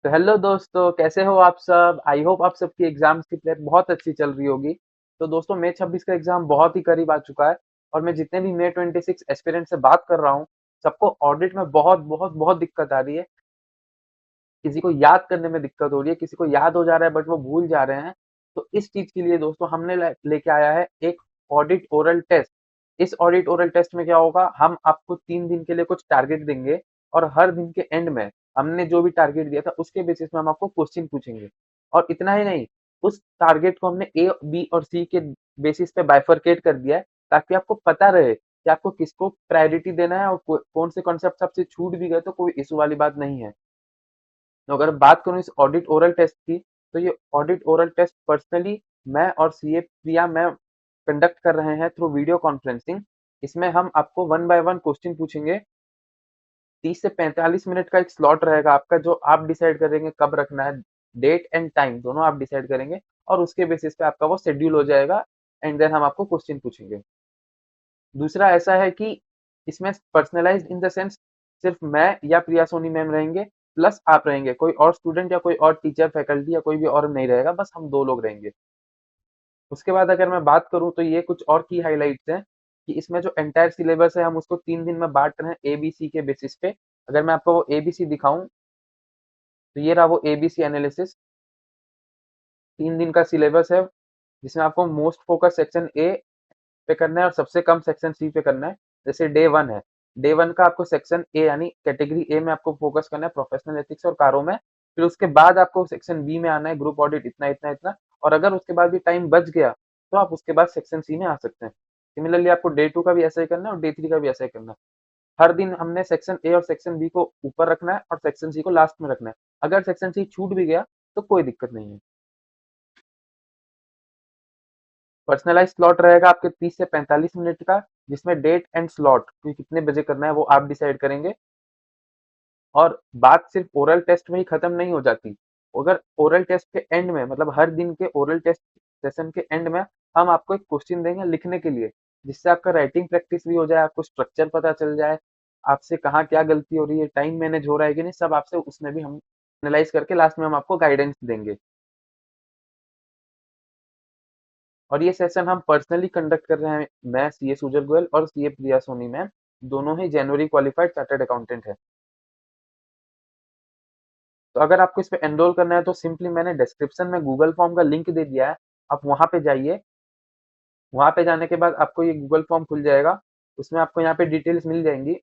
तो हेलो दोस्तों, कैसे हो आप सब। आई होप आप सबकी एग्जाम्स की प्रेप बहुत अच्छी चल रही होगी। तो दोस्तों, मई 26 का एग्जाम बहुत ही करीब आ चुका है। और मैं जितने भी मई 26 एस्पिरेंट से बात कर रहा हूँ, सबको ऑडिट में बहुत बहुत बहुत दिक्कत आ रही है। किसी को याद करने में दिक्कत हो रही है, किसी को याद हो जा रहा है बट वो भूल जा रहे हैं। तो इस चीज के लिए दोस्तों हमने लेके आया है एक ऑडिट ओरल टेस्ट। इस ऑडिट ओरल टेस्ट में क्या होगा, हम आपको 3 दिन के लिए कुछ टारगेट देंगे और हर दिन के एंड में हमने जो भी टारगेट दिया था उसके बेसिस में हम आपको क्वेश्चन पूछेंगे। और इतना ही नहीं, उस टारगेट को हमने ए, बी और सी के बेसिस पे बाइफरकेट कर दिया है, ताकि आपको पता रहे कि आपको किसको प्रायोरिटी देना है और कौन से कॉन्सेप्ट आपसे छूट भी गए तो कोई इशू वाली बात नहीं है। तो अगर बात करूँ इस ऑडिट ओरल टेस्ट की, तो ये ऑडिट ओरल टेस्ट पर्सनली मैं और सीए प्रिया मैं कंडक्ट कर रहे हैं थ्रू वीडियो कॉन्फ्रेंसिंग। इसमें हम आपको वन बाय वन क्वेश्चन पूछेंगे। 30 से 45 मिनट का एक स्लॉट रहेगा आपका, जो आप डिसाइड करेंगे कब रखना है। डेट एंड टाइम दोनों आप डिसाइड करेंगे और उसके बेसिस पे आपका वो शेड्यूल हो जाएगा। एंड देन हम आपको क्वेश्चन पूछेंगे। दूसरा ऐसा है कि इसमें पर्सनलाइज्ड इन द सेंस सिर्फ मैं या प्रिया सोनी मैम रहेंगे, प्लस आप रहेंगे। कोई और स्टूडेंट या कोई और टीचर फैकल्टी या कोई भी और नहीं रहेगा, बस हम दो लोग रहेंगे। उसके बाद अगर मैं बात करूं तो ये कुछ और की हाइलाइट्स हैं कि इसमें जो एंटायर सिलेबस है हम उसको 3 दिन में बांट रहे हैं एबीसी के बेसिस पे। अगर मैं आपको वो एबीसी दिखाऊं, तो ये रहा वो एबीसी एनालिसिस। 3 दिन का सिलेबस है, जिसमें आपको मोस्ट फोकस सेक्शन ए पे करना है और सबसे कम सेक्शन सी पे करना है। जैसे डे वन है, डे वन का आपको सेक्शन ए यानी कैटेगरी ए में आपको फोकस करना है, प्रोफेशनल एथिक्स और कारों में। फिर उसके बाद आपको सेक्शन बी में आना है, ग्रुप ऑडिट इतना इतना इतना। और अगर उसके बाद भी टाइम बच गया तो आप उसके बाद सेक्शन सी में आ सकते हैं। सिमिलरली आपको डे टू का भी ऐसा ही करना है और डे थ्री का भी ऐसा ही करना है। हर दिन हमने सेक्शन ए और सेक्शन बी को ऊपर रखना है और सेक्शन सी को लास्ट में रखना है। अगर सेक्शन सी छूट भी गया तो कोई दिक्कत नहीं है। पर्सनलाइज स्लॉट रहेगा आपके 30 से 45 मिनट का, जिसमें डेट एंड स्लॉट कि कितने बजे करना है वो आप डिसाइड करेंगे। और बात सिर्फ ओरल टेस्ट में ही खत्म नहीं हो जाती। अगर ओरल टेस्ट के एंड में, मतलब हर दिन के ओरल टेस्ट सेशन के एंड में, हम आपको एक क्वेश्चन देंगे लिखने के लिए, जिससे आपका राइटिंग प्रैक्टिस भी हो जाए, आपको स्ट्रक्चर पता चल जाए, आपसे कहाँ क्या गलती हो रही है, टाइम मैनेज हो रहा है कि नहीं, सब आपसे उसमें भी हम एनालाइज करके लास्ट में हम आपको गाइडेंस देंगे। और ये सेशन हम पर्सनली कंडक्ट कर रहे हैं, मैं सीए सुजल गोयल और सीए प्रिया सोनी मैम, दोनों ही जनवरी क्वालिफाइड चार्टर्ड अकाउंटेंट है। तो अगर आपको इस पे एनरोल करना है तो सिंपली मैंने डिस्क्रिप्शन में गूगल फॉर्म का लिंक दे दिया है, आप वहां पे जाइए। वहां पे जाने के बाद आपको ये गूगल फॉर्म खुल जाएगा, उसमें आपको यहाँ पे डिटेल्स मिल जाएंगी।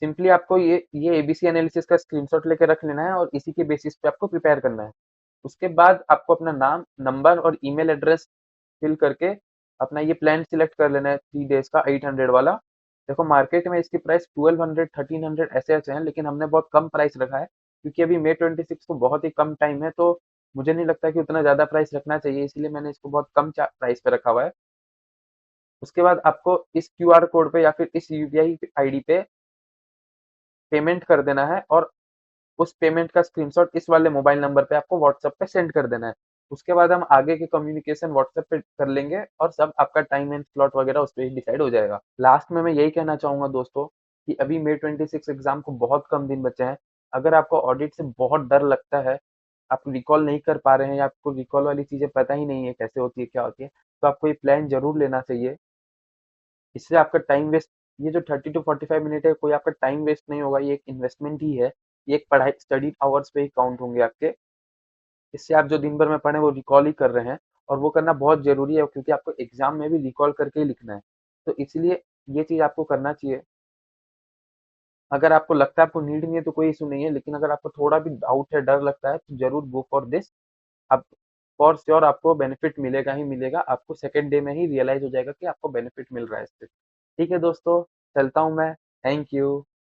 सिंपली आपको ये एबीसी एनालिसिस का स्क्रीनशॉट लेके रख लेना है और इसी के बेसिस पे आपको प्रिपेयर करना है। उसके बाद आपको अपना नाम, नंबर और ईमेल एड्रेस फिल करके अपना ये प्लान सिलेक्ट कर लेना है 3 डेज का 800 वाला। देखो, मार्केट में इसकी प्राइस 1200 1300 ऐसे ऐसे हैं, लेकिन हमने बहुत कम प्राइस रखा है क्योंकि अभी मई 26 को बहुत ही कम टाइम है। तो मुझे नहीं लगता कि उतना ज़्यादा प्राइस रखना चाहिए, इसलिए मैंने इसको बहुत कम प्राइस पे रखा हुआ है। उसके बाद आपको इस क्यूआर कोड पे या फिर इस यूपीआई आईडी पे पेमेंट कर देना है और उस पेमेंट का स्क्रीनशॉट इस वाले मोबाइल नंबर पे आपको व्हाट्सएप पे सेंड कर देना है। उसके बाद हम आगे के कम्युनिकेशन व्हाट्सएप पे कर लेंगे और सब आपका टाइम एंड स्लॉट वगैरह उस पे ही डिसाइड हो जाएगा। लास्ट में मैं यही कहना चाहूंगा दोस्तों कि अभी मई 26 एग्जाम को बहुत कम दिन बचे हैं। अगर आपको ऑडिट से बहुत डर लगता है, आप रिकॉल नहीं कर पा रहे हैं या आपको रिकॉल वाली चीजें पता ही नहीं है कैसे होती है क्या होती है, तो आपको ये प्लान जरूर लेना चाहिए। इससे आपका टाइम वेस्ट, ये जो 30 to 45 मिनट है, कोई आपका टाइम वेस्ट नहीं होगा, ये एक इन्वेस्टमेंट ही है। ये एक पढ़ाई स्टडी आवर्स पे ही काउंट होंगे आपके। इससे आप जो दिन भर में पढ़े वो रिकॉल ही कर रहे हैं, और वो करना बहुत जरूरी है क्योंकि आपको एग्जाम में भी रिकॉल करके ही लिखना है। तो इसलिए ये चीज आपको करना चाहिए। अगर आपको लगता है आपको नीड नहीं है तो कोई इशू नहीं है, लेकिन अगर आपको थोड़ा भी डाउट है, डर लगता है, तो जरूर गो फॉर दिस। आप फॉर श्योर आपको बेनिफिट मिलेगा ही मिलेगा। आपको सेकेंड डे में ही रियलाइज हो जाएगा कि आपको बेनिफिट मिल रहा है इससे। ठीक है दोस्तों, चलता हूँ मैं। Thank you.